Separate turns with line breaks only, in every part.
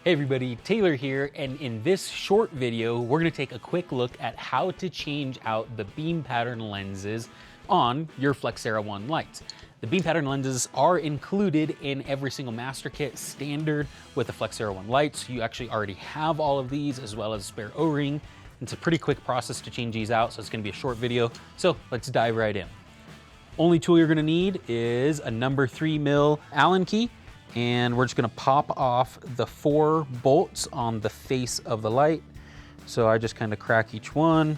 Hey everybody, Taylor here, and in this short video, we're gonna take a quick look at how to change out the beam pattern lenses on your Flex ERA 1 lights. The beam pattern lenses are included in every single master kit standard with the Flex ERA 1 lights. You actually already have all of these as well as a spare O-ring. It's a pretty quick process to change these out, so it's gonna be a short video. So let's dive right in. Only tool you're gonna need is a number 3mm Allen key. And we're just gonna pop off the 4 bolts on the face of the light. So I just kind of crack each one.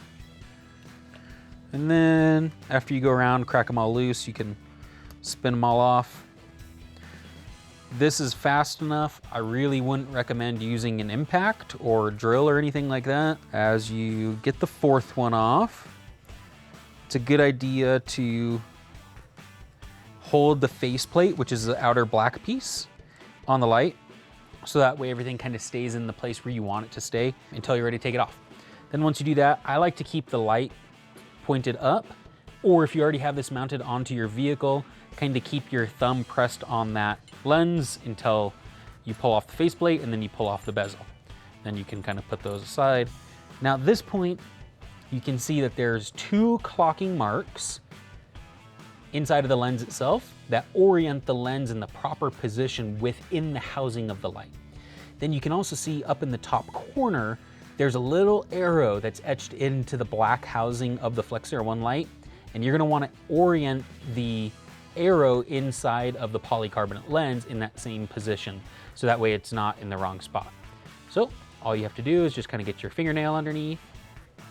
And then after you go around, crack them all loose, you can spin them all off. This is fast enough. I really wouldn't recommend using an impact or drill or anything like that. As you get the 4th one off, it's a good idea to hold the faceplate, which is the outer black piece, on the light, so that way everything kind of stays in the place where you want it to stay until you're ready to take it off. Then once you do that, I like to keep the light pointed up, or if you already have this mounted onto your vehicle, kind of keep your thumb pressed on that lens until you pull off the faceplate and then you pull off the bezel. Then you can kind of put those aside. Now at this point, you can see that there's 2 clocking marks inside of the lens itself that orient the lens in the proper position within the housing of the light. Then you can also see up in the top corner, there's a little arrow that's etched into the black housing of the Flex ERA 1 light, and you're gonna wanna orient the arrow inside of the polycarbonate lens in that same position, so that way it's not in the wrong spot. So all you have to do is just kind of get your fingernail underneath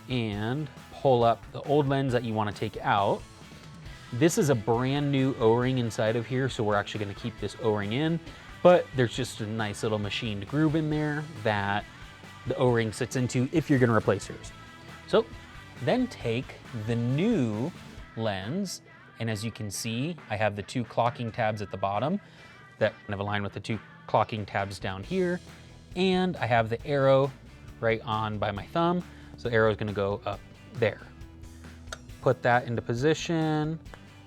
and pull up the old lens that you wanna take out. This is a brand new O-ring inside of here, so we're actually gonna keep this O-ring in, but there's just a nice little machined groove in there that the O-ring sits into if you're gonna replace yours. So then take the new lens, and as you can see, I have the 2 clocking tabs at the bottom that kind of align with the 2 clocking tabs down here, and I have the arrow right on by my thumb, so the arrow is gonna go up there. Put that into position,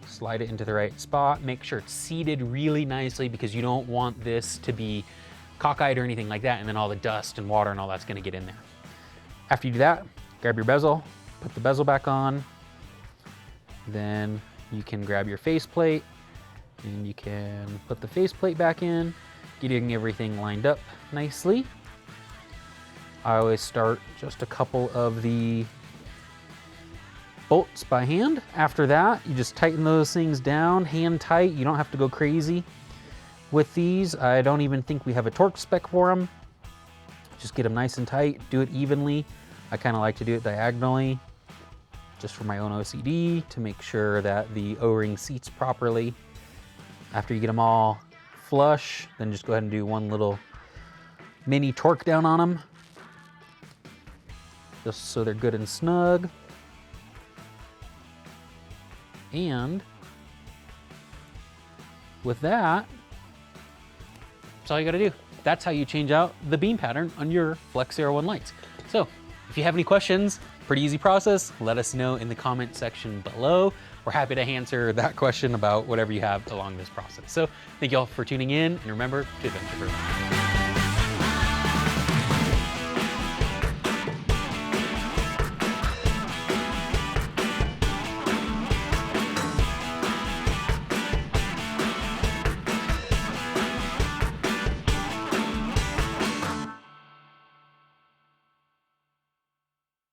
slide it into the right spot, make sure it's seated really nicely because you don't want this to be cockeyed or anything like that, and then all the dust and water and all that's gonna get in there. After you do that, grab your bezel, put the bezel back on, then you can grab your faceplate and you can put the faceplate back in, getting everything lined up nicely. I always start just a couple of the bolts by hand. After that, you just tighten those things down, hand tight. You don't have to go crazy with these. I don't even think we have a torque spec for them. Just get them nice and tight, do it evenly. I kind of like to do it diagonally, just for my own OCD, to make sure that the O-ring seats properly. After you get them all flush, then just go ahead and do one little mini torque down on them, just so they're good and snug. And with that, that's all you gotta do. That's how you change out the beam pattern on your Flex ERA 1 lights. So if you have any questions, pretty easy process, let us know in the comment section below. We're happy to answer that question about whatever you have along this process. So thank you all for tuning in, and remember to adventure further.